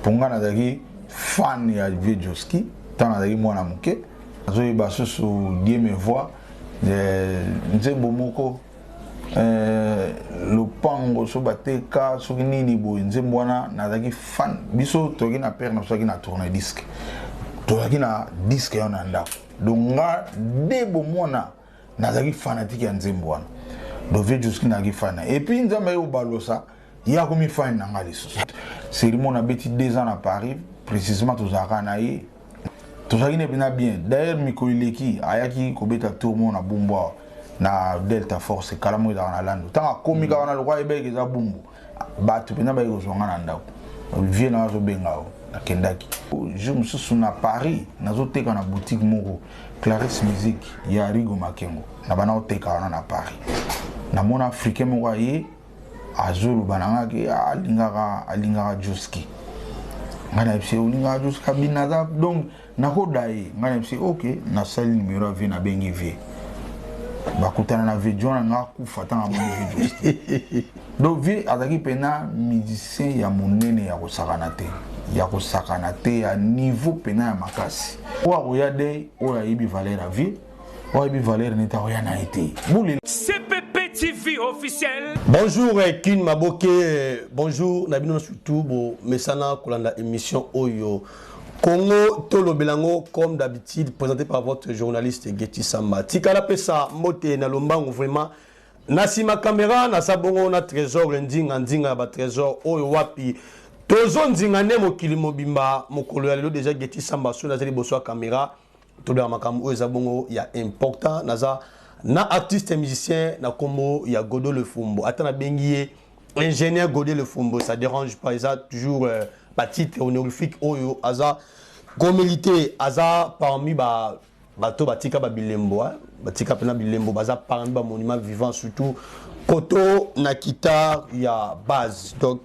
pour nga nazaki fan ya Vieux Joski tant nazaki mwana muke azoyi basusu die me voix nzembo moko lopango so bateka soki nini boye nzembo wana nazaki fan biso toki na père na soki na tourner disque toki na disque yo na ndako donc nga debo mwana nazaki fanatique ya nzembo wana do Vieux Joski nazaki fan et puis nzambe yo balosa ya komi fan na nga lisusu cérémonie na beti 2 ans à Paris précisément tozaka na ye tozaki ne bien d'ailleurs Mikoileki ayaki kobeta tout le monde na Bumba na Delta Force kalamu za na lando tanga komika wana lokwa ebeke za bumbu batu pena ba yozonga na ndako vie na zo bengao na kendaki je me suis na Paris nazo teka na boutique moko Clarisse Musique ya Rigo Makengo na bana oteka wana na Paris na mona africain moko ye azulu bananga ki alingaka Joski ngana ipse ulinga Joski binaza donc nakodai ngana ipse OK na sali numéro vie na bengi vie bakutana na Vieux nga kufa tanga mu Joski donc vie azaki pena musicien ya monene ya kosakana te ya niveau pena ya makasi wa oyade oya yibi valeur vie oya yibi valeur neta oya na été CPP TV officiel. Bonjour Kin Maboke, bonjour Nabino surtout bo mesana kolanda émission Oyo Congo Tolo Belango comme d'habitude présenté par votre journaliste Getty Samba. Tikala pesa mote na lombango vraiment nasima caméra na sabongo na trésor ndinga ba trésor Oyo wapi tozo ndinga ne mokili mobimba mokolo ya lelo déjà Getty Samba so nazali boso caméra to ba makambo Oyo zabongo ya important naza na artiste musicien na kombo ya Godo Le Fumbo atana bengié ingénieur Godo Le Fumbo ça dérange pas ça toujours titre honorifique Oyo aza gomilité aza parmi bato batika bilembo batika pena bilembo baza parmi ba monument vivant surtout koto na kita ya base donc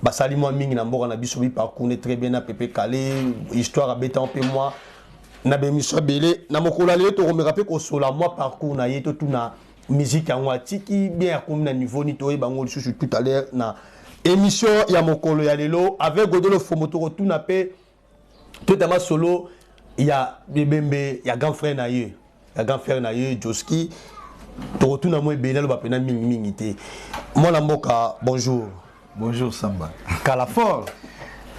basali moi mingi na mboka na biso bi parcours très bien na Pepe Calé histoire à béton pe moi na bemisho belé na mokola lelo to komeka pe ko sola moi parcours na yeto tout na musique en watiki bien comme na niveau ni to e bango lisusu tout à l'heure na émission ya mokolo ya lelo avec Godo Le Fumbo to tout na pe tout à solo ya bebembe ya grand frère na ye Joski to tout na moi benelo ba pena mingi te mona mboka bonjour Samba kala fort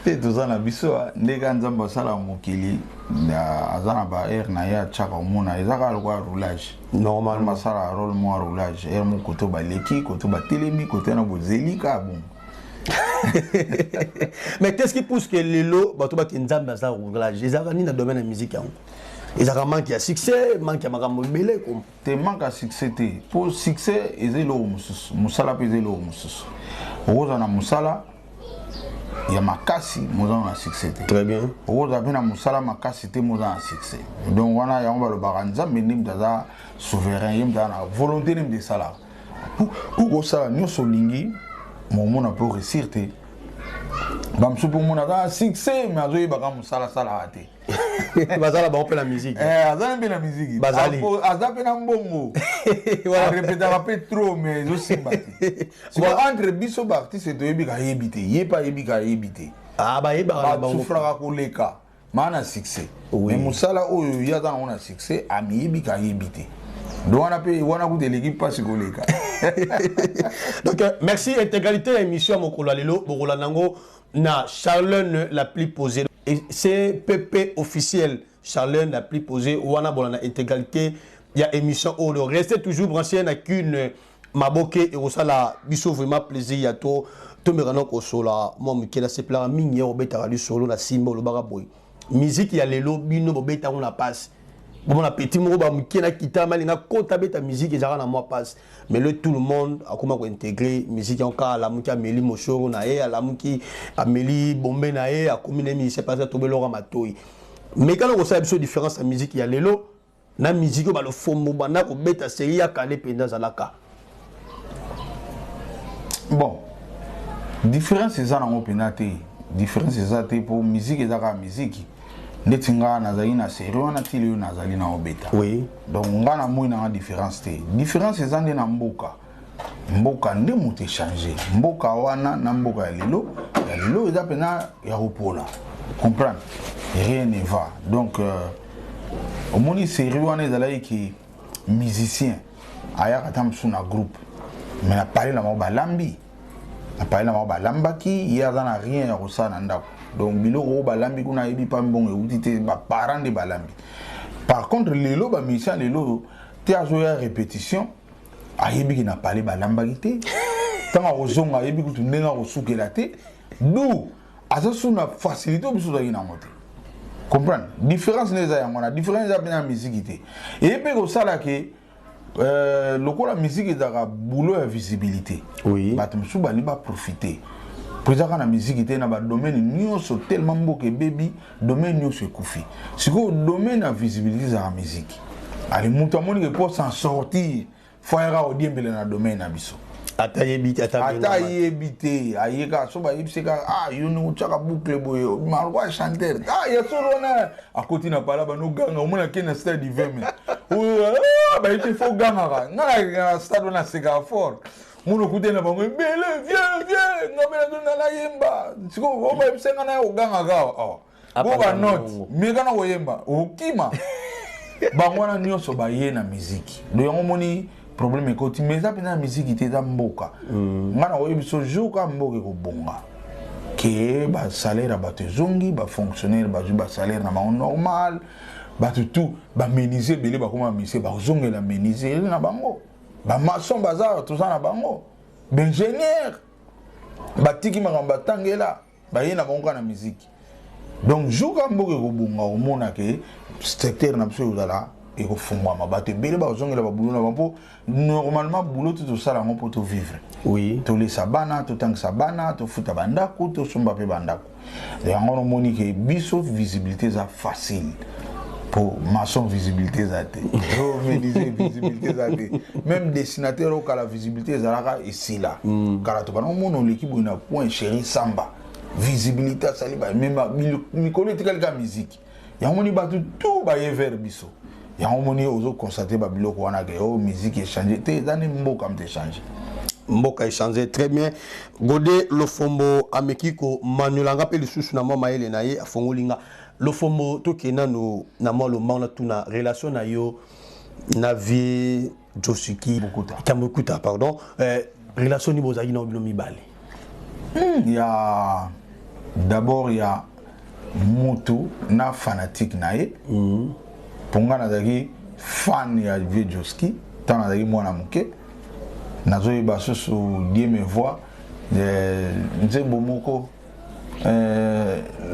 te tozana biso ndeka nzamba sala mokili na azana ba air na ya chaka mona ezaka lokwa roulage normalement sala rôle mo roulage air mo koto ba leki koto ba telemi koto na bozelika bon mais qu'est-ce qui pousse que lelo bato ba nzamba sala roulage ezaka ni na domaine de musique yango ezaka manque ya succès manque ya makambo belé comme te manque à succès te pour succès ezelo mususu musala pe ezelo mususu oza na musala ya makasi moza na succès. Très bien. Oza bina musala makasi te moza na succès. Donc wana ya ngba lo baranza menim daza souverain yim dana volonté nim de sala. Pour ça nous solingi mon pour réussir te. Bam su pour mon ada succès mais azoyi baka musala sala ate. Bazala ba opela musique. Azana bien la musique. Bazali. Azana bien mbongo. Voilà répéter un peu trop mais je sais pas. Si entre biso ba artiste to yebi ka yebite, yepa yebi ka yebite. Ah ba yeba ba souffra ko leka. Mana succès. Mais musala oyo yata on a succès ami yebi ka yebite. Donc on a payé wana ku de l'équipe pas ko leka. Donc merci intégralité émission mokolo lelo bokola nango na Charlene la plus posée. Et c'est PP officiel Charlene la plus posée wana bolana intégralité il y a émission où restez toujours branché na qu'une maboke et osala biso vraiment plaisir ya to merano ko sola moi mukela c'est pla mingi obeta ali solo na simba lo bagaboy musique ya lelo bino bobeta on la passe bon la petit mo ba mukela kita malinga kota beta musique ezaka na moi passe mais le tout le monde a comment ko intégrer musique en cas la muki ameli moshoro na e la muki ameli bombe na e a commune mi c'est pas ça to belora matoi mais quand on sait biso différence la musique ya lelo na musique ba lo fombo bana ko beta série ya kale penda zalaka. Bon différence c'est ça na opinate différence c'est ça pour musique ezaka musique netinga nazali na série wana tili yo nazali na obeta oui donc nga na moi na différence te différence c'est ça na mboka mboka nde moto échanger mboka wana na mboka ya lelo eza pena ya kopola comprendre rien ne va donc au moni série wana ezalaki ki musicien ayaka ta mosusu na groupe mais na parler na bango balambi na parler na bango balambaki ye aza na rien ya kosala na ndako donc biloko oyo balambi kuna ayebi pa mbongo euti te baparent nde balambi par contre lelo bamusicien lelo te azoya répétition ayebi na parler balambaki te ntango akozonga ayebi kutu ndenge akosukela te du aza su na facilité oyo biso ozalaki nango te comprendre différence nde eza yango wana différence eza mpena ya miziki te eye mpe kosala ke lokola musique ezalaka boulot ya visibilité bato mosusu balingi baprofite po ezaka na musique te na badomaine nyonso tellement mboka ebebi domaine nyonso ekufi sikoyo domaine ya visibilité ezalaka musique ali moto amonike mpo s'en sortir fo ayaka odiembele na domaine na biso ata yebi te ayeka so bayebiseka yo ni otyaka boucle boye marwa chanteur ya solo wana akoti na pala banoganga omona ke na stade diveme bayete fo gangaka nga na stade wana aseka fort mono okute na bango ebele vie ngabela ndo na yemba siko obayebisenga na ogangaka bo banote meka na koyemba okima bango wana nyonso baye na miziki do yango moni problème ekoti mais eza mpena ya miziki te eza mboka nga na koyebi so jour ka mboka ekobonga ke basalaire ya bato ezongi bafonctionnaire bazwi basalaire na bango normal bato tu bamenise ebele bakoma bamise bazongela menise ele na bango bamason baza toza na bango baingénieur batiki makambo batangela baye na bango ka na miziki donc jour ka mboka ekobonga omona ke secteur na biso ezala ekofungwama bato ebele bazongela babulo na bango normalement boulot tout ça là pour tout vivre tolesa bana totangisa bana tofuta bandako tosomba mpe bandako yango nomoni ke biso visibilité eza facile pour maçon visibilité eza te menuisier visibilité eza te même dessinateur okala visibilité ezalaka esila kala tobana omona oleki boye na point chéri samba visibilité asali même mikolo etikali ka musique yango moni bato tout baye vers biso yango moni ozo constater ba biloko wana ke musique échanger te ezani mboka mte échanger mboka échanger très bien Godé Lofombo amekiko manulanga pe lisusu na mama ele na ye afongolinga Lofombo tokena no na mo lo mangla tuna relation na yo na vie Josuki Kamukuta pardon relation ni bozaki na obino mibale ya d'abord ya moto na fanatique na ye ponga nazaki fan ya Josuki tant nazaki mwana muke nazoyeba susu die me voix nzembo moko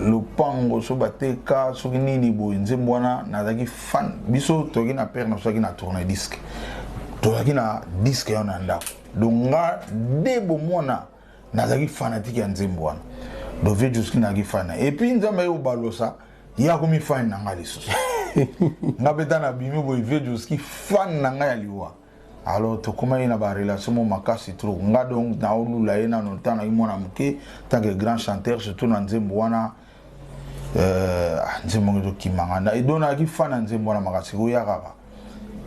lopango so bateka soki nini boye nzembo wana nazaki fan biso toki na père nasoki na tourner disque toki na disque yo na ndako donc nga debo mwana nazaki fanatique ya nzembo wana do Josuki nazaki fan et puis nzambe yo balosa ya komi fan na nga lisusu nga beta na bimi boye Josuki fan na nga ya liwa alors to comment il a ba relation mo makasi trop nga donc na olula ye na nota na imona muke tant que grand chanteur surtout na nzembo wana nzembo ngo kimanga na edona ki fan na nzembo wana makasi ko ya kaka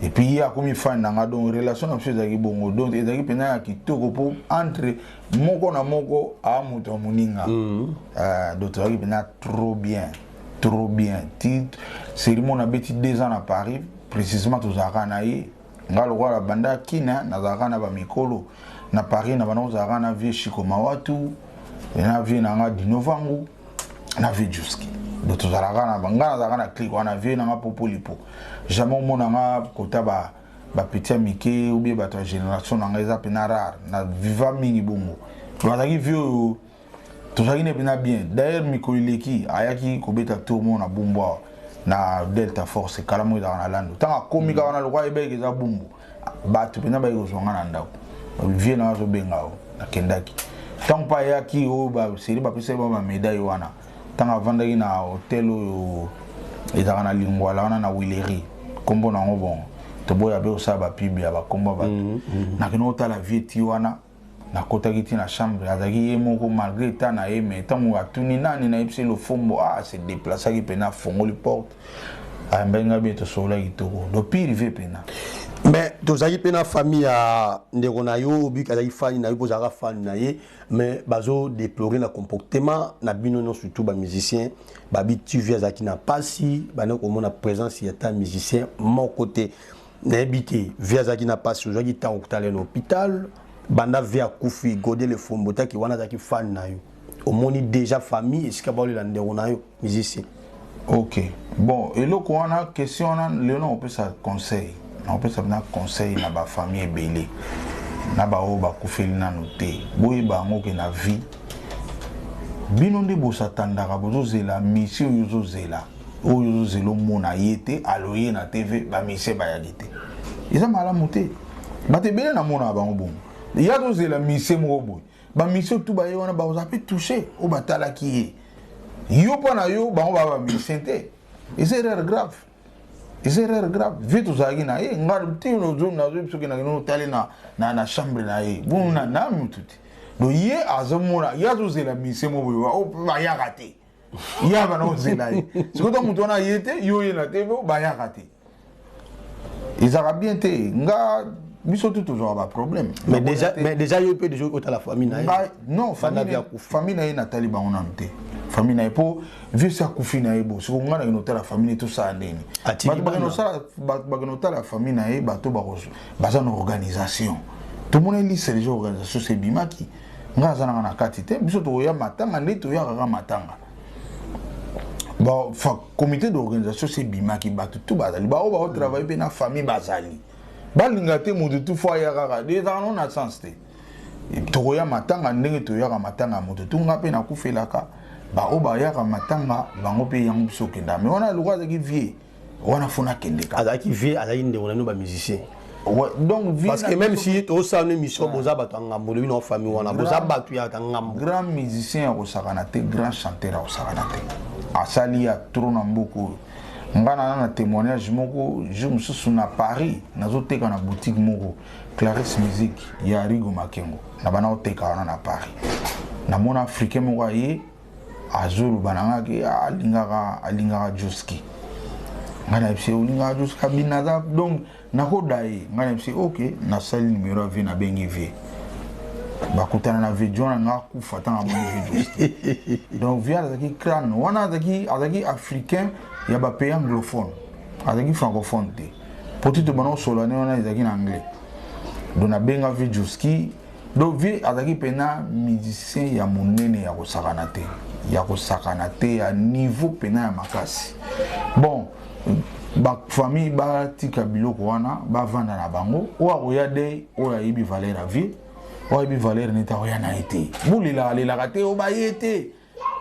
et puis ya komi fan na nga donc relation na pesa ki bongo donc ezaki pena ya kitoko po entre moko na moko a muto muninga donc ezaki pena trop bien cérémonie a beti 2 ans à Paris précisément to zaka na ye ngalo kwa banda kina na zaka na ba mikolo na Paris na bana zaka na vie Chiko Mawatu na vie na nga Dinovangu na vie Josuki do to zaka na banga zaka na click wana vie na nga Popolipo jamais mona nga kota ba petit mike ou bien ba ta génération na nga eza pena rare na viva mingi bongo bazaki vieux to zaki ne pena bien d'ailleurs mikolo leki ayaki kobeta tout le monde na Bumbwa na Delta Force kalamo za na lando tanga komika wana lokwa ebeke za bumbu batu pena ba yozonga na ndako vie na zo bengao na kendaki tant pa yaki o ba seri ba pese ba médaille wana tanga vandaki na hotel o ezaka na lingwala wana na Wileri kombo na ngo bon to boya be osa ba pibi ba kombo ba na kino ta la vie ti wana na kota kiti na chambre azaki ye moko malgré ta na ye mais tango atuni nani na ipse lo fombo se déplacer ki pena fongo li porte mbenga bieto sola kitoko do pire ve pena Mais tu as une famille à Nderonayo, puis tu as une famille à famille, mais bazo déplorer le comportement, na bino surtout les musiciens, babi tu viens à qui n'a pas si, bano comme on a présence il y a un musicien mon côté, n'habité viens à qui n'a pas si, aujourd'hui tu as à l'hôpital, banda via Koufi, godé le fombota qui wana qui fan na yo, au moins déjà famille, est-ce qu'il y a pas le Nderonayo musicien? Ok, bon, et là quand on a question, on peut ça conseil. On peut savoir conseil na ba famille belé na ba o ba kufeli na noté boye ba ngo ke na vie bino ndi bo satandaka bozo zela mission yozo zela o yozo zelo mona yete aloye na TV ba mission ba yagite isa mala moté ba te belé na mona ba ngo ya zo zela mission mo boy ba mission tout ba yona ba oza pe toucher o batala ki yo pona yo ba ngo ba mission te et c'est grave. Et c'est grave. Vite aux agis na ye, ngar ti no zoom na zoom suki na no tali na chambre na ye. Bon na mututi. Do ye azomura, ya zo zela mise mo bo ba ya raté. Ya ba no zela ye. Ce que to muto na yete, yo ye na te ba ya raté. Ils a bien te nga biso tout toujours ba problème. Mais déjà yo peut déjà côté la famille na ye. Non, famille na ye na tali ba on amte. Famille na po vieux ça koufi na ebo so nga na nota la famille tout ça ndeni ba nota la famille na e bato ba roso baza na organisation tout le monde lit c'est les organisations c'est bimaki nga za na kati te biso to ya matanga neto ya ga matanga ba fa comité d'organisation c'est bimaki bato tout bazali ba o ba travailler pe na famille bazali ba linga te mo de tout fois ya ga des dans na sens te to ya matanga ndenge to ya ga matanga mo to nga pe na kufelaka ba oba ya matanga bango pe yango biso kenda mais on a le droit de vie on a fona kende ka azaki vie azaki ndeko na ba musicien donc vie parce que même si to sa une mission boza bato ngambo le no famille wana boza bato ya ngambo grand musicien au sakanate grand chanteur au sakanate asali ya trop na mboko ngana na témoignage moko je me suis na Paris nazoteka na boutique moko Clarisse Musique ya Rigo Makengo na bana oteka na Paris na mon africain moko aye azulu bananga ki alingaka Joski ngana ipse ulinga Joski binaza donc nakodai ngana ipse OK na sali numéro V na bengi V bakutana na video na ngakufa tanga mo Joski donc via zaki crâne wana zaki africain ya ba pays anglophone azaki francophone te petit to bano solane wana zaki na anglais donc na benga V Joski donc V azaki pena musicien ya monene ya kosakana te ya kosakana te ya niveau pena ya makasi bon ba famille ba tika biloko wana ba vanda na bango o akoya de o ya ibi valeur à vie o ibi valeur neta o ya na été bulila lela kate o ba yete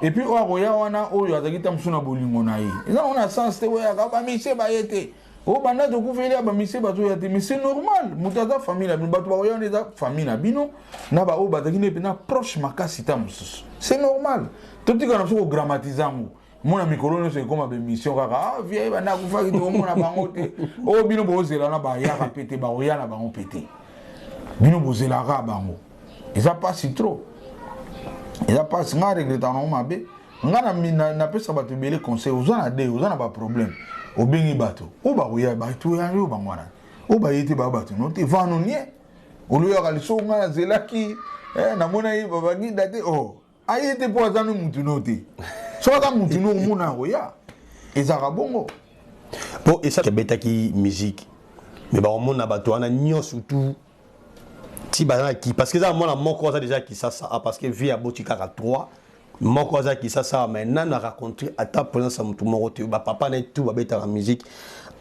et puis o akoya wana o yo azaki tamsuna bolingo na ye eza on a sens te o ya ba mise ba yete o banda to kufeli ba mise ba to ya te mais c'est normal mutaza famille na bino ba to ba ya neza famille na bino na ba o ba taki ne pena proche makasi tamusus c'est normal. Tout ce qu'on a fait grammatiser mon micro c'est comme une mission kaka vieille bana kufa ki to mona bango te o bino bozela na ba ya pété ba o ya na bango pété bino bozela ka bango ça passe trop ça passe nga regretta na mabe nga na pesa bato belé conseil uzana de uzana ba problème o bengi bato o ba o ya bato ya yo bangwana o ba yete ba bato no te vano nie o lo ya kaliso nga zelaki na mona yi baba gi date oh aye te po azanu mutuno te so ka mutuno muna ko ya ezaka bongo po esa betaki musique mais ba mona bato ana nyo surtout ti ba ki parce que ça mona moko ça déjà qui ça parce que via botika ka 3 moko ça qui ça maintenant na raconter à ta présence à mutu moko te ba papa na tout ba betaka musique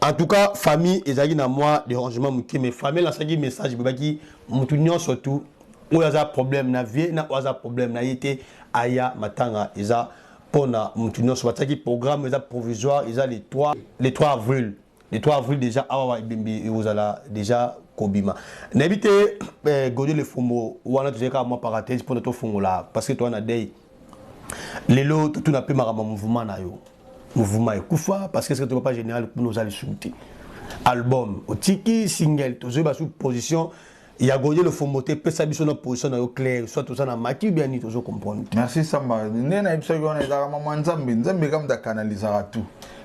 en tout cas famille ezaki na moi dérangement muke mais famille la saki message ba ki mutu nyo surtout ou yaza problème na vie na yaza problème na yete aya matanga eza pona mutuno so bataki programme eza provisoire eza les 3 avril déjà awa bimbi ozala déjà kobima na bité godé le fumo wana tuzeka moi parenthèse pour to fungola parce que toi na day lelo tout na pe marama mouvement na yo mouvement ekufa parce que ce que tu pas général pour nous aller souter album otiki single tozo ba sous position. Il y a godé le fomoté, peut s'habiller sur position claire, soit tout ça na maki bien ni toujours comprendre. Merci Samba. Nena ipsa yona ezaka maman nzambe comme da canaliser tout.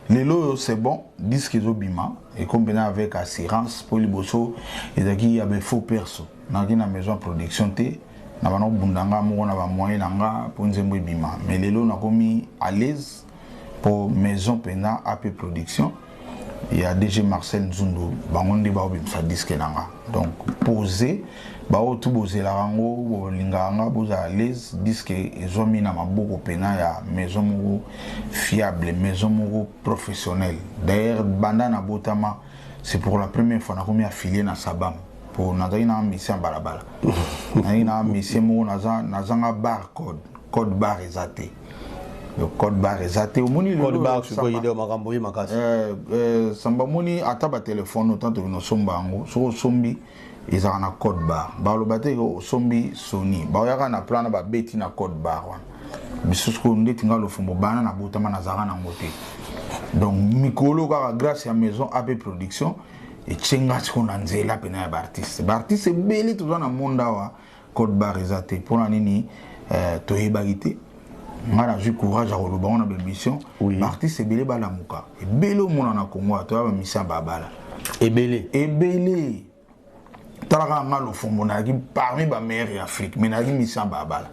lelo c'est bon disque ezobima et comme bien avec assurance pour liboso ezaki ya be faux perso na kina maison de production te na bana bundanga moko na ba moyen nanga pour nzembo bima mais lelo na komi à l'aise pour maison pena AP production il y a DG Marcel Nzundu bangonde ba obimsa disque nanga donc poser ba otu bozela rango bolinganga boza à l'aise disque ezomi na maboko pena ya maison moko fiable maison moko professionnelle d'ailleurs banda na botama c'est pour la première fois na komi affilié na Sabam pour nazaki na mission balabala na mission moko nazanga bar code bar ezate le code bar ezate omoni le code bar siko yide makambo yi makasi samba moni ata ba téléphone autant to no somba ngo so sombi ezaka na code bar baloba te ko sombi Sony ba yaka na plan ba beti na code bar wana bisusko ndeti ngalo fumbo bana na botama na zaka na ngote donc mikolo kaka grâce à maison AP production et tchenga tiko na nzela pena ya artiste beli to na monda wa code bar ezate pona nini to hebagité ngana ju courage à koloba on a be mission artiste ebele bala muka ebele mona na Congo to ba mission babala ebele taraka ngalo fombo na ki parmi ba meilleurs Afrique mais na ki mission babala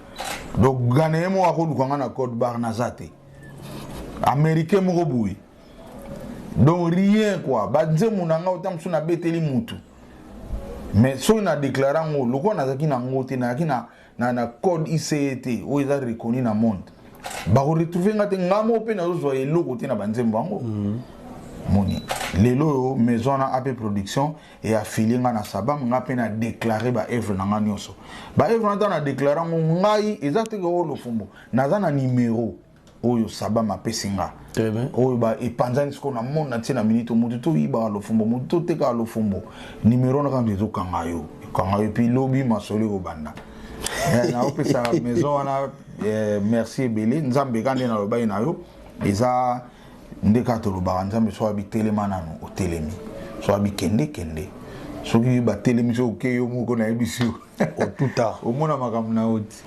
donc gagner mo akolu kanga na code bar na zate américain mo boui donc rien quoi ba nzemu na nga otam suna beteli mutu mais so na déclarant ngo loko na zaki na ngote na kina na code ICT o eza reconnu na monde ba ko retrouver ngate ngamo pe na zo eloko te na banzembo ngo moni lelo maison na AP production et affilié nga na Sabam nga pe na déclarer ba œuvre na nga nyonso ba œuvre na déclarant ngo ngai ezate ko lo fumbo naza na numéro oyo Sabam apesinga oyo ba epanzani siko na monde na tina minute mutu to iba lo fumbo mutu te ka lo fumbo numéro na kambe zo kangayo puis lobby masole ko banda na opesa maison na merci ebele nzambe kande na lobai na yo eza ndeka to loba nzambe so abi telema nano o telemi so abi kende soki ba telemi so ke yo moko na ebisio au tout tard au mona makam na oti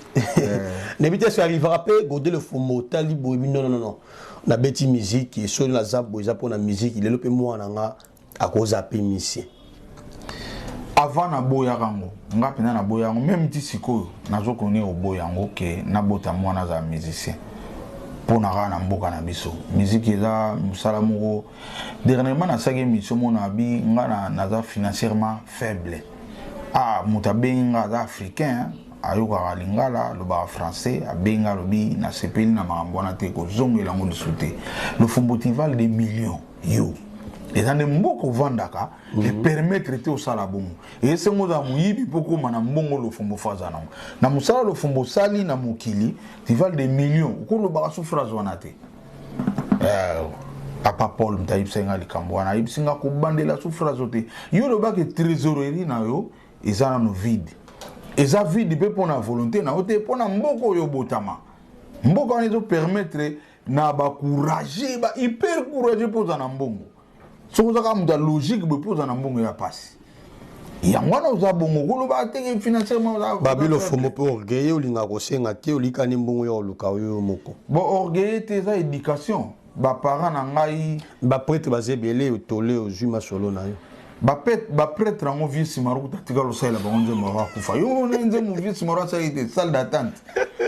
n'habite so arrivera pe godé le fumo tali bo non na beti musique et sur la zabo za pour la musique il est le pe moi nanga à cause à pe mission avant na boya rango nga pena na boya rango même ti sikoyo nazo connait au boya rango ke na bota mwana za musicien pour na mboka na biso musique eza musala moko dernièrement na sagi mission mona bi nga na financièrement faible mutabenga za africain ayoka lingala lo ba français abenga lobi na sepeli na mambona te ko zongela ngo disute le fombotival des millions yo et dans les mboko vandaka les permettre te au salabomu et c'est ngo za muyibi poko mana mbongo lo fombo faza na musala lo fombo sali na mokili tival des millions ko lo ba souffrance wana te papa Paul mtaib senga likambwana ibsinga ko bandela souffrance te yo lo ba ke trésorerie na yo ezana no vide eza vide pe pona volonté na ote pona mboko yo botama mboko wana zo permettre na ba courage ba hyper courage poza na mbongo soko zaka muda logique be poza na mbongo ya passe yangwana uza bongo kolo ba teke financièrement babilo fomo pe orgueil olinga ko senga te olikani mbongo yo luka yo moko bon orgueil te za éducation ba parents na ngai ba prêtre bazebele otole ozuma solo na yo ba prêtre en vie simaru tatika lo sala ba onze mara kufa yo nze mu vie simaru sa ite salle d'attente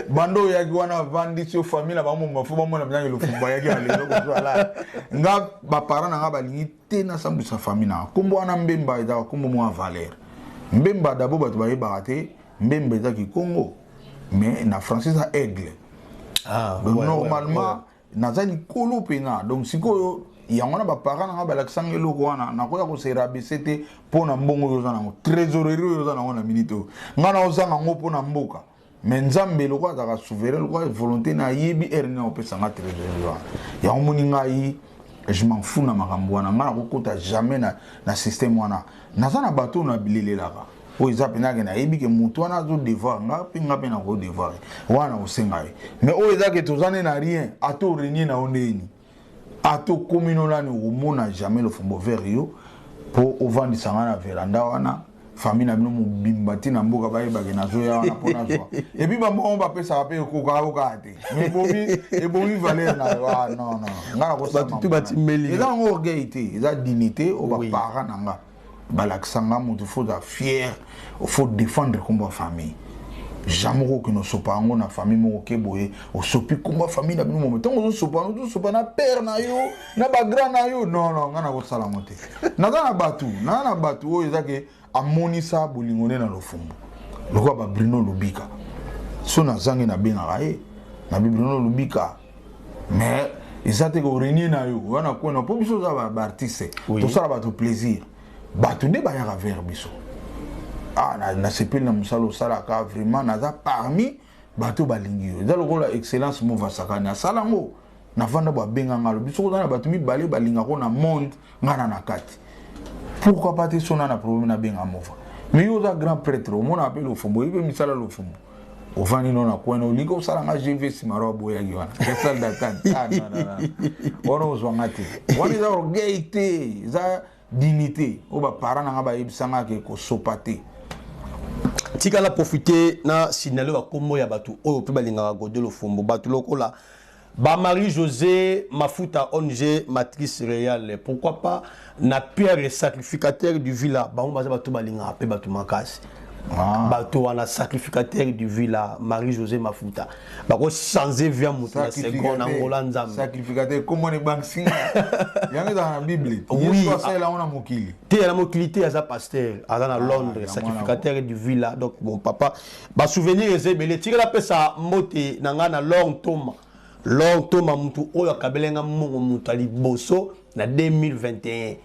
bando ya gwana vandi sio famille ba mo mafu ba mo na byangi lo fumba ya ki ale ko sala nga ba parents nga ba lingi te na sambu sa famille na kombo ana mbemba ida kombo mo Valère mbemba dabo ba ba yebate mbemba ida ki Congo mais na français ça aigle donc normalement nazali kolo pena donc sikoyo yangona ba parents nga ba laksanga eloko wana na koya ko sera BCT pona mbongo yo zana ngo trésorerie yo zana ngo na minute ngana ozanga ngo pona mboka mais nzambe loko azaka souverain loko volonté na yebi erne opesa nga trésorerie wana ya omoni ngai je m'en fous na makambo wana ngana ko kota jamais na système wana nazana bato na bilelelaka o ezapena ke na yebi ke mutu wana zo devoir nga pe na ko devoir wana osenga mais o ezake tozane na rien ato renier na ondeni ato communal ni omona jamais le fombo vert yo pour ovandi sanga na veranda wana famille na bino mobimba ti na mboka bayebake nazoya wana mpona zwa epuis bamoko bapesaka mpe ekoka te mais ebomi valeur na yo non nga na kosala eza yango orgueil te eza dignité oyo baparent na nga balakisa nga moto faut za fier faut défendre kombo ya famille jamais okokende osopa yango na famille moko ke boye osopi kombo ya famille na bino momo ntango ozosopa na père na yo na bagrand na yo non nga na kosala yango te naza na bato oyo eza ke amonisa bolingo nde na lofumbu lokola babrino lobika so nazangi nabengaka ye na bibrino lobika mais eza te korenie na yo wana kwena mpo biso oza baartiste tosala bato plaisir bato nde bayaka vers biso nasepeli na mosala osalaka vraiment naza parmi bato balingi yo eza lokola excellence movasakani asala yango navanda babenganga lo biso kozala na bato mibale balingako na monde ngana na kati pourquoi pas te sona na problème na benga mova mais yo oza grand prêtre omona ape lofumbu oyebi misala lofumbu ovandi no na kwena olingi osala nga gv simaro aboyaki wana kesal datante wana ozwanga te wana eza orgueil te eza dignité oyo baparent na nga bayebisanga ke kosopa te tikala profiter na signalo bakombo ya bato oyo mpe balingaka gode lofumbu bato lokola Marie José Mafuta ONG Matrice Réale, pourquoi pas na pierre sacrificateur du villa bango baza bato balinga pe bato makasi bato wana sacrificateur du villa Marie José Mafuta bako changer via muta seconde angola nzambe sacrificateur comment les banques singa yanga dans la bible oui ça là on a mokili té la mokilité à sa pasteur à dans Londres sacrificateur du villa donc mon papa ba souvenir ezebele tire la pesa moté nanga na long toma mutu oyo akabelenga mongo mutu aliboso na 2021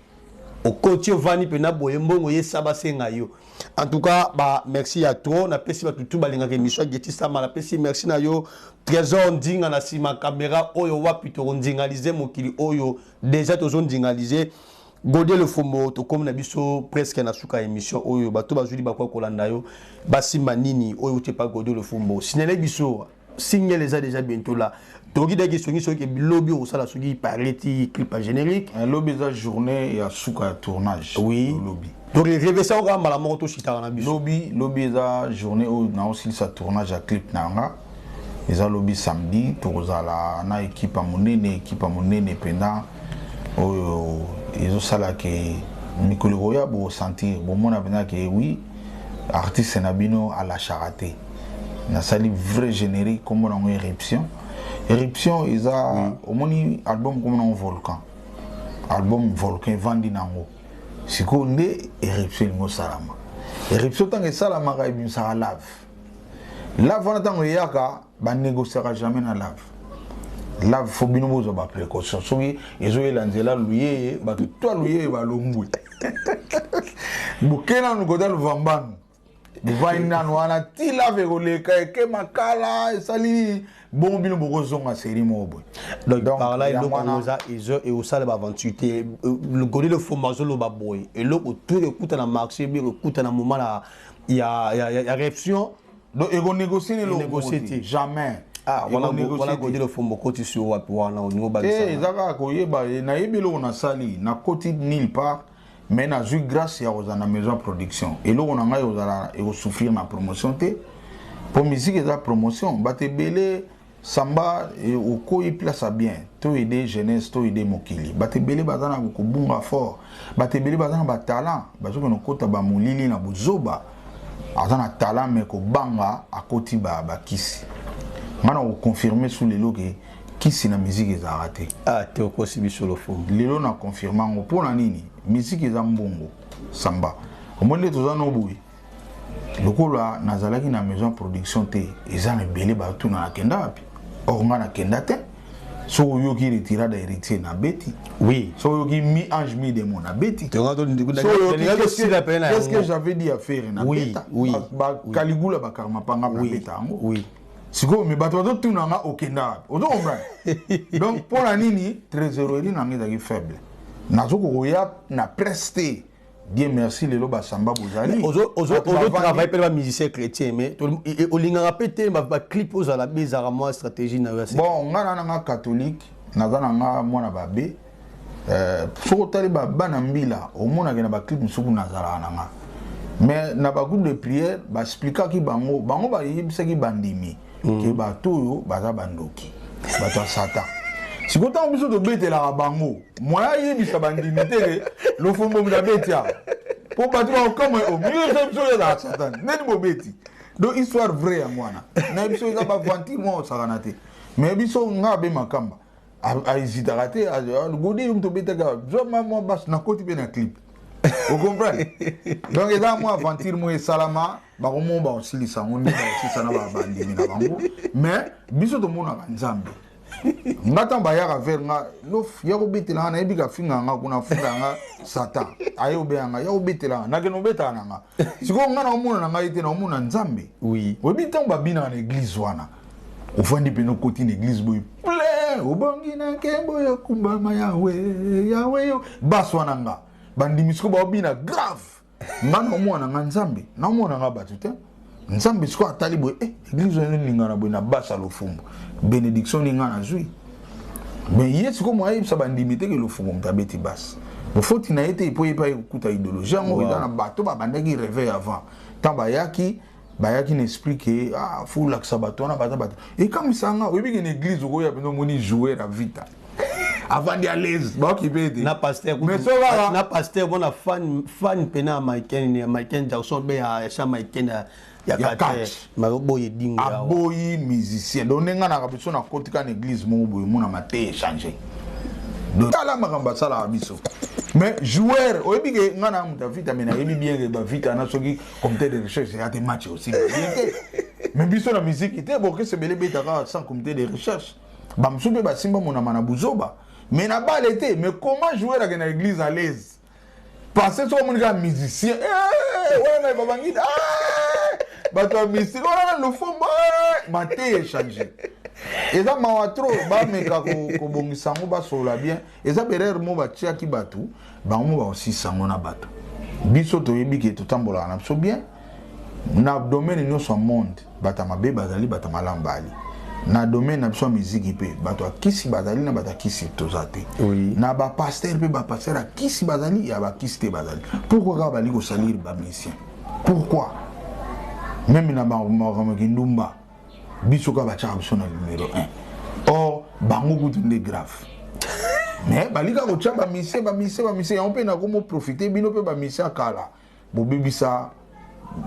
au côté vani pena boye mbongo yesaba senga yo en tout cas merci à toi na pesi batutu balinga ke mission Geti Sama na pesi merci na yo trésor ndinga na sima caméra oyo wapi to ndingaliser mokili oyo déjà to ndingaliser Godé le Fumbu to comme na biso presque na suka émission oyo bato bazuli bakwa kolanda yo basima nini oyo te pas Godé le Fumbu sinele biso signe les a déjà bientôt là. Donc il y a des questions qui lobby au sala sugi parleti clip générique. Un lobby za journée et à souka tournage. Oui. Lobby. Donc les révélations on va la moto chita na biso. Lobby za journée où na aussi sa tournage à clip nanga. Les a lobby samedi tozala na équipe à monene pendant oh ils ont sala que Mikolo Roya bo sentir bon mon avena que oui artiste nabino à la charité. Na sali vrai générique comme on a éruption ils a au moni album comme un volcan vandi nango siko nde éruption ngo salama éruption tant que salama ka ibin sa lave wana tant yaka ba négociera jamais na lave faut bino bozo ba précaution soki ezo elanzela luye ba to luye ba longwe bukena ngo dal vambano Vaina noana ti lave koleka eke makala esali bon bino bokozonga série mobo. Donc par là il lokoza et au sale aventure le Godé le Fumbu lo ba boy et lo autour écoute na marché bi écoute na moment là il y a réaction donc et on négocie jamais voilà Godé le Fumbu côté sur wapi wana au niveau ba ezaka koyeba na yebelo na sali na côté nulle part. Mais na eu grâce à la maison production et là on a souffrir ma promotion té pour musique et la promotion batte belé samba et au ko y place bien to aider jeunesse to aider mokili batte belé bazana ko bunga fort batte belé bazana ba talent bazo ko kota ba mulili na buzoba azana talent mais ko banga a koti ba kisi mana ko confirmer sous les loge kisi na musique est raté te ko sibi sur le fond lelo na confirmer ngo pour na nini musique est mbongo samba au moins les tous ans boui lokola nazalaki na maison production te ezana belé ba tout na kenda api oranga na kenda te so yoki retira da héritier na beti oui so yoki mi ange mi démon na beti qu'est-ce que j'avais dit à faire na beta ba Caligula ba karma panga na beta oui siko me bato tout na nga okenda ozo comprendre donc pour la nini trésorerie na ngi daki faible nazoko koya na presté Dieu merci les loba samba bozali ozo travail pe ba musicien chrétien mais olinga pété ba clip aux la bizarre moi stratégie na bon ngana nga catholique nazana nga mwana babe soko tali ba bana mbila omona ke na ba clip musuku nazala nga mais na ba groupe de prière ba expliquer ki bango ba yebisa ki bandimi ke ba toyo baza bandoki bato ya Satan. Si vous avez besoin de bêter la bango, moi, il y a bandimi le fond de bêtia. Pour battre comme au milieu de la Satan. N'est pas bêti. Donc, histoire vraie à moi. N'a besoin de pas vantir moi au Saranate. Mais biso nga be makamba. A hésiter à rater, à goûter un peu bêta. Je m'en basse na côté bien un clip. Vous comprenez? Donc, il y a moi vantir moi salama, ba ko mo ba aussi li sango ni ba aussi sana ba bandimi na bango. Mais biso to mona nzambe. Ngata bayaka ver nga lof yako betela na ebika finga nga kuna funga nga Satan ayo be nga yako betela na keno beta nga siko nga na omuna na nga ite na omuna nzambe oui webita babina na église wana ofandi peno koti na église boy plein obangi na kembo ya kumbama yawe yo baswana nga bandimi siko babina grave nga na omuna nga nzambe na omuna nga batute nzambe siko atali boy église ene lingana boy na basa lo fumbu bénédiction ninga na zui mais yesu ko moi yebisa bandimité ke lo fungo mtabeti bas bo foti na été po yepa ekuta idéologie ngo ida na bato ba bandaki réveil avant tant bayaki n'explique faut la sabato na bata et comme ça nga oyebi ke église ko ya bino moni jouer la vita avant d'y aller ba ki pete na pasteur na pasteur bona fan pena Michael Jackson be ya Michael ya catch maboye dingo ya aboyi musicien donc nga na kabiso na kotika na église mo boye mona maté changer donc ala makamba sala biso mais joueur oyebi ke nga na muta vita mena yebi bien ke ba vita na soki comité de recherche ya te match aussi mais biso na musique était bon que c'est belé betaka sans comité de recherche ba msupe ba simba mona mana buzoba mais na balle était mais comment jouer à na église à l'aise passer sur mon gars musicien ouais na babangida bato mystique on a le fond maté changer et ça m'a trop ba meka ko bongisa ngo ba sola bien et ça berer mo ba tia ki bato ba mo ba aussi sango na bato biso to yebi ke to tambola na so bien na domaine no so monde bata mabe bazali bata malambali na domaine na biso musique pe bato akisi bazali na bata kisi tozate oui na ba pasteur pe ba pasteur akisi bazali ya ba kisi te bazali pourquoi ka bali ko salir ba musicien pourquoi même na ba Kindumba biso ka ba cha biso na numéro 1 or bango kutunde grave mais balika ko cha ba musicien on peut na ko mo profiter bino pe ba musicien kala bo bibisa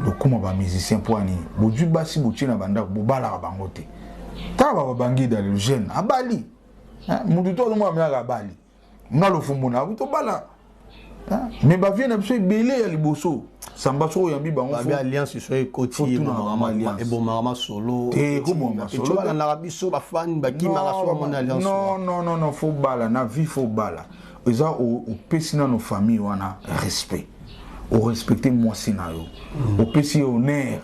le kuma ba musicien poani bo ju basi bo china banda bo bala bango te taba babangi dans le jeune abali mutu to mo amya abali ngalo fumbuna to bala mais ba vie na biso ebele ya liboso samba so yambi bango fo alliance so ekoti e bon mama solo e ko bon solo bala na biso ba fan ba ki mara so mon alliance non fo bala na vie fo bala eza o pesina no famille wana respect o respecter moi sinayo o pesi honneur.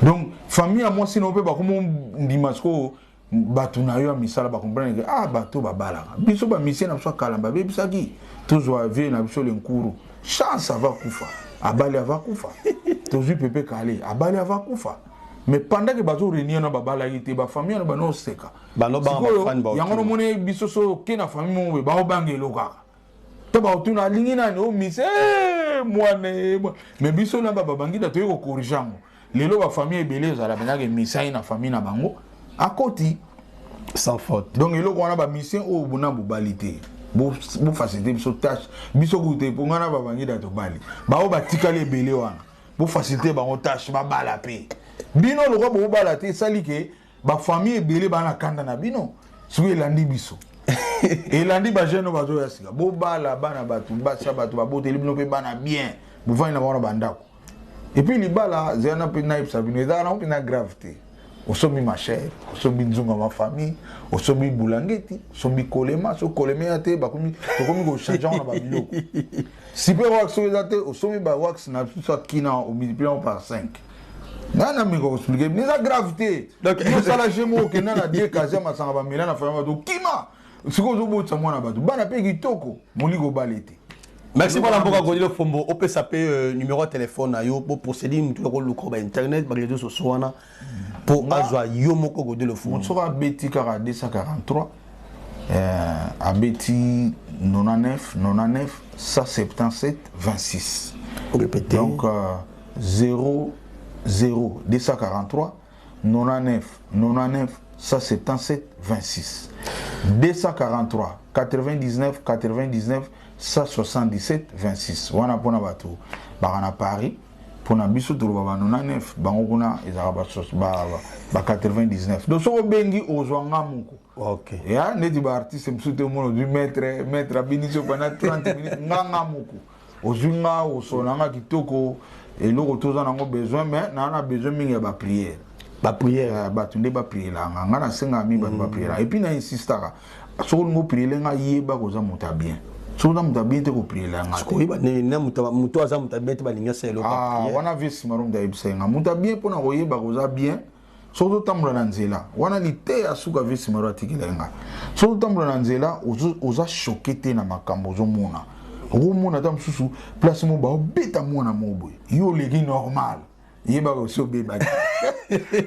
Donc famille à moi sinon peut pas comme ndimasko batu na yo misala ba comprendre que bato ba bala biso ba mission na so kalamba be bisaki toujours vie na biso lenkuru chance va kufa abali ava kufa toujours pepe kale abali ava kufa mais pendant que bazo réunion na babala yité ba famille na bano seka bano ba fan ba yango no mone biso so ke na famille mo ba obangelo kaka to ba otuna lingi na no mise moi mais biso na ba bangi da to ko corrigeango lelo ba famille ebele za la benaka misai na famille na bango akoti sans faute donc elo ko na ba mission o buna bobalité bo faciliter biso tâche biso ko te ponga na ba bangi da to bali ba o ba tikale ebele wana bo faciliter bango tâche ba bala pe bino lo ko bo bala te sali ke ba famille ebele ba na kanda na bino suwe landi biso elandi ba jeune ba zo ya sika bo bala bana batu ba sabatu ba boteli bino pe bana bien bo vani na bona bandako. Et puis les balles, c'est un peu naïf, ça vient d'arranger une gravité. Au sommet ma chère, au sommet de ma famille, au sommet boulangeti, au sommet colema, au colema te, bah comme au changeant la babilo. Si peu wax sur les athées, au sommet bah wax n'a plus soit qui n'a au multipliant par 5. Non, non, mais on explique, mais la gravité. Donc, nous ça la gémo que n'a la deux cases, ma sang va milan la famille do kima. Ce qu'on veut ça moi na batu, bana pe kitoko, mon ligo balete. Merci pour l'emploi Godilo Fombo. On peut s'appeler numéro de téléphone pour procéder à internet, par les réseaux sociaux pour avoir Yomoko Godilo Fombo. On sera Betty 243, à Betty 99 177 26. Répétez. Donc 0 0 243 99 99 177 26 243 99 99 177 26 wana pona bato bakana Paris pona biso to ba 99 bango kuna ezaka ba 99 donc so bengi ozwanga muko. OK. Ya neti ba artiste msute mono du maître abiniso pendant 30 minutes nganga muko ozunga osonanga kitoko eloko toza nango besoin mais na besoin mingi ya ba prière. Ba prière batunde ba prière la nga na senga mi ba prière et puis na insistaka so ngo prière nga yeba koza muta bien. So na muta bien te ko prière la nga. Ko iba na muta za muta bien te ba linga selo ka prière. Wana visi marom da ibsenga muta bien pona ko yeba koza bien. So to tambula na nzela wana lite asuka visi maro atikilenga. So to tambula na nzela oza choqué na makambo zo mona. Mona tam susu place mo ba beta mona mobo. Yo legi normal. Yeba ko so be ba.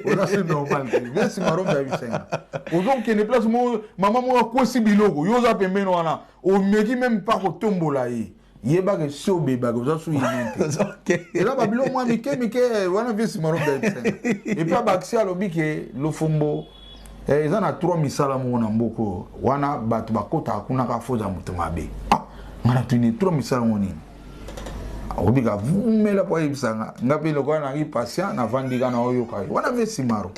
Ona c'est normal. Visi maro da ibsenga. Ozo ke ne place mo mama mo ko si biloko. Yo za pembeno wana. O meki même pas ko tombola yi. Yeba ke so be ba ko za su yinente. OK. Et là babilo moi mike wana visi maro da ibsenga. Et puis abaxi alobi ke lo fombo eza na 3 misala mo na mboko wana batu bakota kuna ka foza mutu mabe. Ngana tuni 3 misala mo nini. Obika vumela po ibsanga ngape lokwa na ki patient na vandika na oyo kai. Wana visi maro.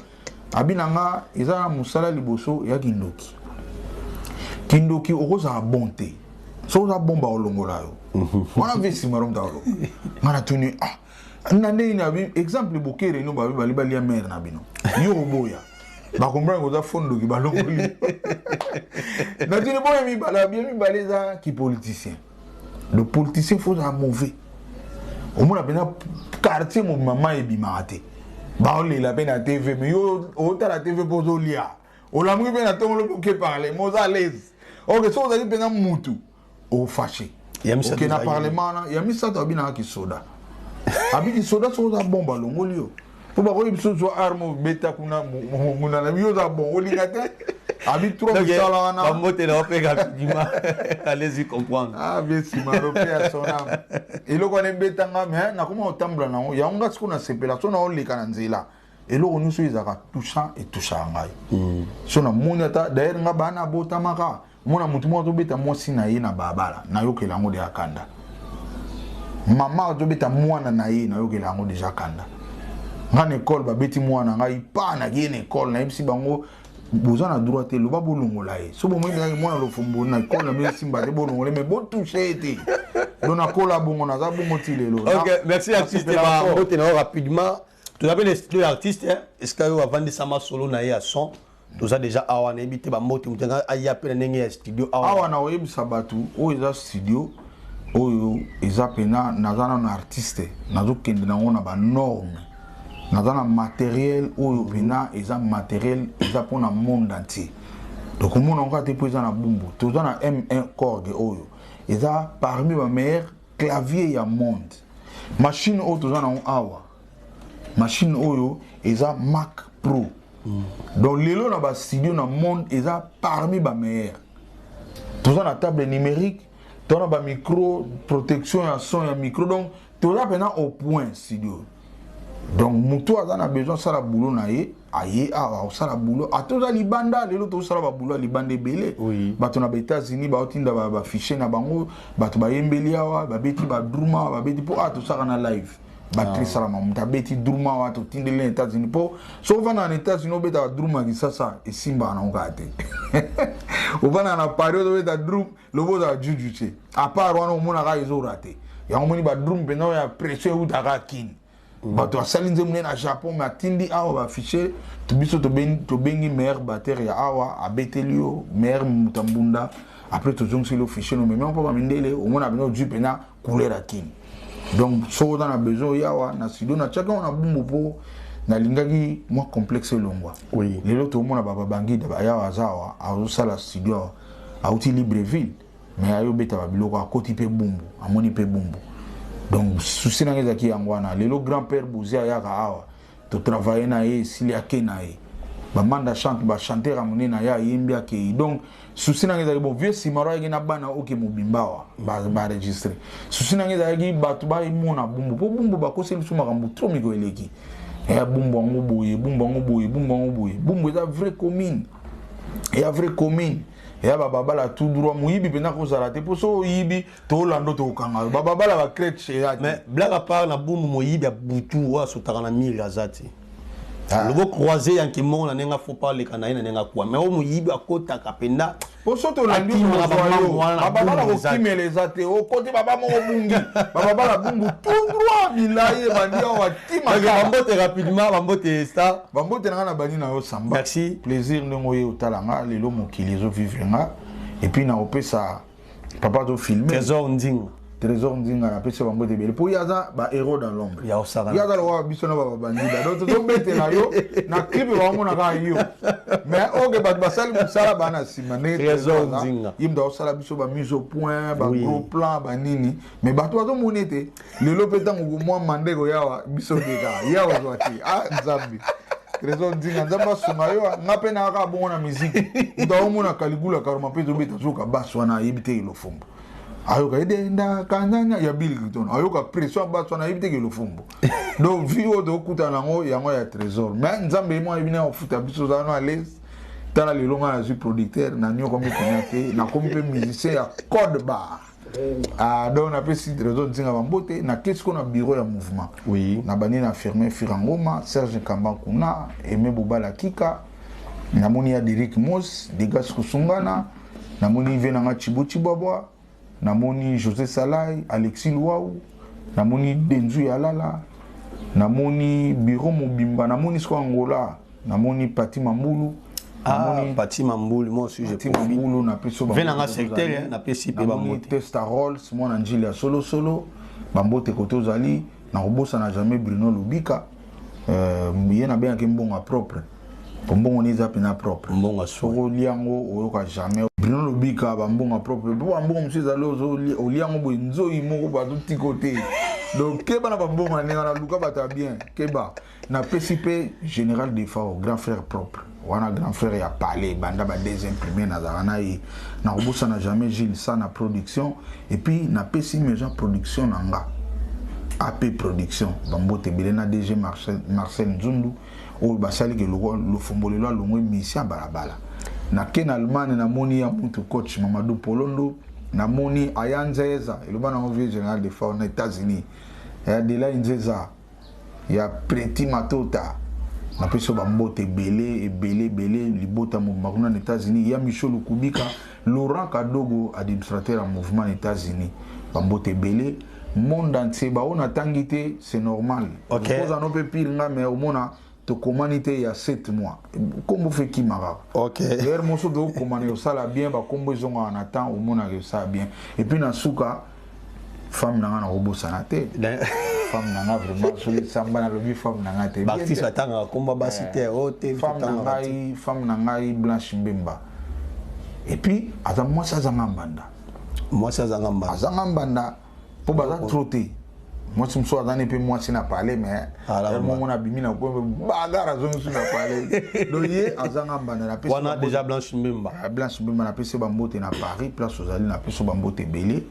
Abinanga eza na musala liboso ya kindoki. Kindoki okoza bonté. So za bomba olongola yo. Wana visi maro mtalo. Ngana tuni nande ina bi exemple bokere no ba bali ya mère na bino. Yo boya. Ba comprendre ko za fondo ki balongoli. Na tuni boya mi bala bien mi baleza ki politicien. Le politicien faut un mauvais. Au moins la quartier mon maman et bimate. Ba on la peine à TV mais yo au la TV pour lia. O la mou ben attend le que parler, mo à l'aise. OK, so vous allez peine mutu au fâché. OK na parlement na, ya mi sa to bina ki soda. Abi ki soda so za bomba longolio. Pour ba ko biso so arme beta kuna muna na yo za bon olingate. Abi trop sala na. Ba mote na opé rapidement. Allez-y comprendre. Ah visi maro pe a sonam. Eloko ne beta nga mais na kuma otambula na ya nga sikuna sepela so na olika na nzela. Eloko nusu izaka touchant et touchant ngai. So na monata d'ailleurs nga bana bota maka. Mona mutu mo to beta mo sina ye na babala na yokela ngo de akanda. Mama to beta mwana na ye na yokela ngo deja kanda. Nga na école ba beti mwana ngai pa na ye na école na ibsi bango boza na droit te lo ba bolongola ye. So bo mo ngai mwana lo fombo na école na me simba te bolongola mais bo toucher te. Donc na kola bongo na za bongo ti lelo. OK, merci artiste ba bote na rapidement. Tu appelles les studios artistes est-ce que vous avez sama solo na ye à son. Tout ça déjà awa na ebite ba mote mutenga ayi appelle ndenge ya studio awa na oyebisa batu o eza studio oyo eza pena nazana na artiste nazo kende nango na ba norme nazana matériel oyo pena eza matériel eza pona monde entier donc mon on te pesa na bumbu toza na M1 Korg oyo eza parmi ba meilleurs clavier ya monde machine oyo toza na awa machine oyo eza Mac Pro. Donc lelo na ba studio na monde eza parmi ba meilleurs. Toza na table numérique, toza ba micro protection ya son ya micro donc toza pena au point studio. Donc mutu aza na besoin sala boulot na ye, aye awa sala boulot. A toza libanda lelo toza sala ba boulot libanda belé. Oui. Bato na ba États-Unis ba otinda ba fichier na bango, bato ba yembeli awa, ba beti ba druma, ba beti po to sala na live. Batterie salama mutabeti druma watu tindele États-Unis po so vana na États-Unis obeta druma ki sasa esimba na ngate obana na période obeta drum lobo za jujuche à part wana omona ka izorate ya omoni ba drum pena ya pression utaka kin bato asalinze mune na Japon ma tindi awa ba fichier to biso to bengi meilleur batteur ya awa abetelio meilleur mutambunda après to zongi le fichier no mais on peut pas mindele omona bino du pena couleur à kin. Donc so dans a besoin yawa na studio na chaka on a bumbu po na lingaki moi complexe longwa. Oui. Les autres mona baba bangi da yawa zawa a sala studio a outil Libreville mais ayo beta ba biloko a koti pe bumbu amoni pe bumbu. Donc souci na ngeza ki yangwana lelo grand-père Bouzia yaka awa to travailler na ye sili akena ye. bamanda chante bachanteur amonene ya yembi akei donc souci nange ezalaki bon vieux simaro ayaki na bana oke mobimba awa baenregistre souci nange ezalaki bato baimona bumbu mpo bumbu bakoseli biso makambo tro miko eleki bumbu yango boye bumbu yango boye bumbu yango boye bumbu eza vraie commune eya vraie commune eya bababala tout droit moyibi mpenza kozala te mpo so oyibi toolanda tokokanga bababala bacrete eya te mais blague à part na bumbu moyibi ya butu oyo asotaka na mire aza te logo croisé yanki moko na nenga faut pas leka na ye na nenga kwa mais o moyibi akotaka penda po so tolandi bababala kokimela eza te okoti baba moko bungi bababala bumbu tout droit milaye bandi awa batima bambote rapidement bambote star bambote na nga na bani na yo samba merci plaisir ndenge oye otala nga lelo mokili ezovivre nga epuis nakopesa papa tofilme Trésor Ndinga napesi bambote ebele mpo ye aza bahéros dans l'ombre ye aza lokola biso na babandida donc tozobetela yo na clipe baomonaka yo mais oke bato basali mosala bana nsima ye mdo aosala biso bamise au point bagros plan banini mais bato bazomona ete lelo mpe ntango komwa mandeko yawa biso deka yawa zwa te nzambe Trésor Ndinga nzambe asunga yo nga mpe nakaka bongo na miziki mdo aomona kaligula karoma mpe ezobeta zoka basi wana ayebi te elofumbu ayoka edenda kanzanya ya Bill Clinton ayoka pression bato na yibite ke lofumbo donc vio do kuta nango yango ya Trésor mais nzambe mo ibina ofuta biso za na l'aise tala lelo nga je producteur na nyo comme connecté na comme pe musicien ya code bar donc na pesi Trésor Ndinga bambote na qu'est-ce qu'on a bureau ya mouvement oui na bani na fermé Firangoma Serge Kambankuna Aimé Bobala Kika na moni ya Derek Moss Degas Kusungana na moni venanga Chibuchi Babwa namoni José Salai, Alexis Louaou, namoni Denzu Yalala, namoni Biro Mobimba, namoni Sko Angola, namoni Pati Mambulu. Pati Mambulu, moi aussi j'ai Pati Mambulu, na peso Venanga secteur, na pesi pe namoni Testa Rolls, moi Angelia solo, Bambote Koto Zali, na robosa na jamais Bruno Lubika, ye na bien ke mbonga propre. Mbongo neza pena propre. Mbonga so liango oyoka jamais. Bruno Lubika bambonga propre. Bo mbongo msiza lozo oliango bo nzoyi moko ba tout côté. Donc keba na bambonga na luka bata bien. Keba na PCP général des FAO grand frère propre. Wana grand frère ya parler banda ba deuxième premier na zana yi na robosa na jamais Gilles ça na production et puis na PC Meja production nanga. AP production bambote belena DG Marcel Nzundu o basali ke lo fombolelo longwe misi balabala na ken Allemagne na moni ya mutu coach Mamadou Polondo na moni Ayanzeza elobana ngo vieux général de FAO na États-Unis ya de la Nzeza ya Preti Matota na peso bambote belé libota mouvement na États-Unis ya Michel Kubika Laurent Kadogo administrateur en mouvement aux États-Unis bambote belé monde entier ba on atangité c'est normal okay. Parce qu'on peut pire mais au moins to communauté il y a 7 mois comme fait qui mara OK hier moso do commander ça la bien ba kombo zonga en attend au moins que ça bien et puis na suka femme na na robo sanate femme na vraiment sur samba na lobi femme na te artiste atanga komba basité ote femme na ngai Blanche Mbemba et puis ata moi ça zangambanda pour baza trotter moi si m'so dans pe moi si na parler mais moi na bimi na ko bagara zo sur na parler donc yé azanga mbanda na pesi wana déjà Blanche Mbemba na pesi bambote na Paris place aux Alliés na pesi bambote belé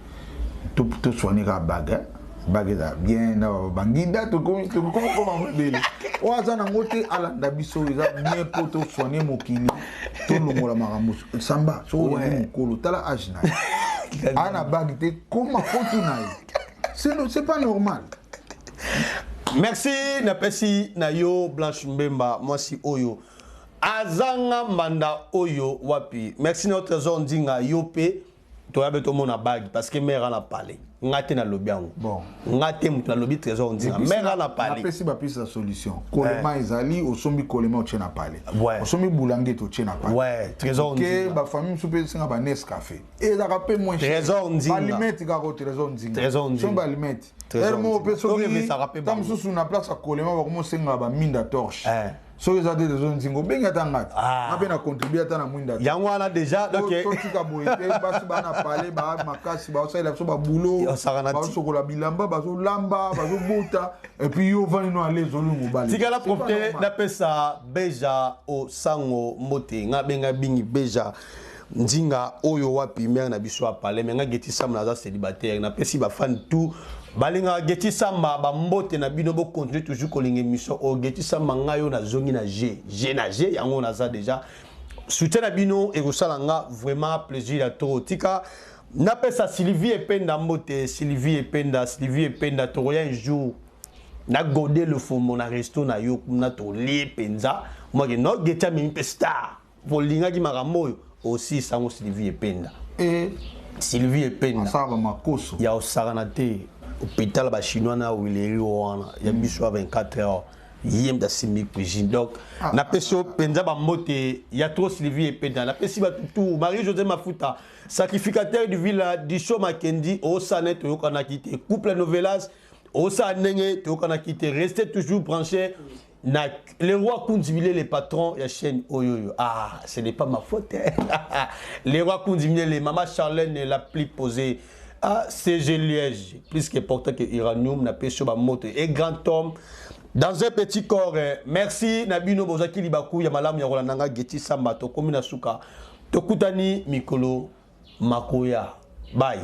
tout soigner ka bague da bien na bangida to comme belé o azana ngote ala ndabiso eza bien pour to soigner mokili to longola makambo samba so yé mokolo tala ajna ana bague te comment continuer c'est pas normal. Merci napesi na yo Blanche Mbemba moi si oyo azanga mbanda oyo wapi merci notre Trésor Ndinga yo pe to yabe to mona bague parce que mère a parlé ngate na lobiango bon ngate mutu na lobi Trésor Ndinga mère a parlé napesi ba pisa solution kolema ezali osombi kolema o tchena parler osombi bulange to tchena parler ouais Trésor Ndinga ba famille soupe singa ba Nescafé et ça rappelle moins Trésor Ndinga alimete ka ko Trésor Ndinga son ba alimete hermo pe so tam susu na place a kolema ba komo singa ba minda torche soki eza te dezo nzingo bengi ata ngati nga mpe na contribue ata na mwinda yango wana déjà totika boye te basi bana pale makasi baosalela biso babulo baosokola bilamba bazolamba bazobota epuis yo ovandi no ale ezolungu bale tikala profite napesa beja o sango mbote nga benga bingi beja ndinga oyo wapi mère na biso apale me nga Geti Samba naza célibataire na pesi ba fan tout balinga Geti Samba ba mbote na bino bo continuer toujours kolinga émission o Geti Samba nga yo na zongi na G yango naza déjà soutien na bino et kosala nga vraiment plaisir à to tika na pesa Sylvie Ependa mbote Sylvie Ependa to un jour na godé le fond mon resto na yo na to li penza moi que no Geti mi star volinga ki makambo aussi sango Sylvie Ependa Sylvie Ependa ça va makoso ya osaranate hôpital ba chinois na wileri wana ya biso 24 heures yem da simi cuisine donc na peso penza ba mote ya trop Sylvie Ependa na pesi ba tout Marie José Mafuta sacrificateur du village du show Makendi au sanet to yokana kité couple novelas au sanenge to yokana kité restez toujours branchés. Les rois Koundimile, les patrons, il y a chaîne Oyoyo. Ah, ce n'est pas ma faute. Les rois Koundimile, les maman Charlène, la pli posée. Ah, c'est Liège. Plus qu'important que Iranium, n'a pas sur ma moto. Et grand homme, dans un petit corps. Merci, Nabino Bozaki Libakou, Yamalam, Yarolananga, Geti Samba, Tokomina Suka, Tokutani, Mikolo, Makoya. Bye.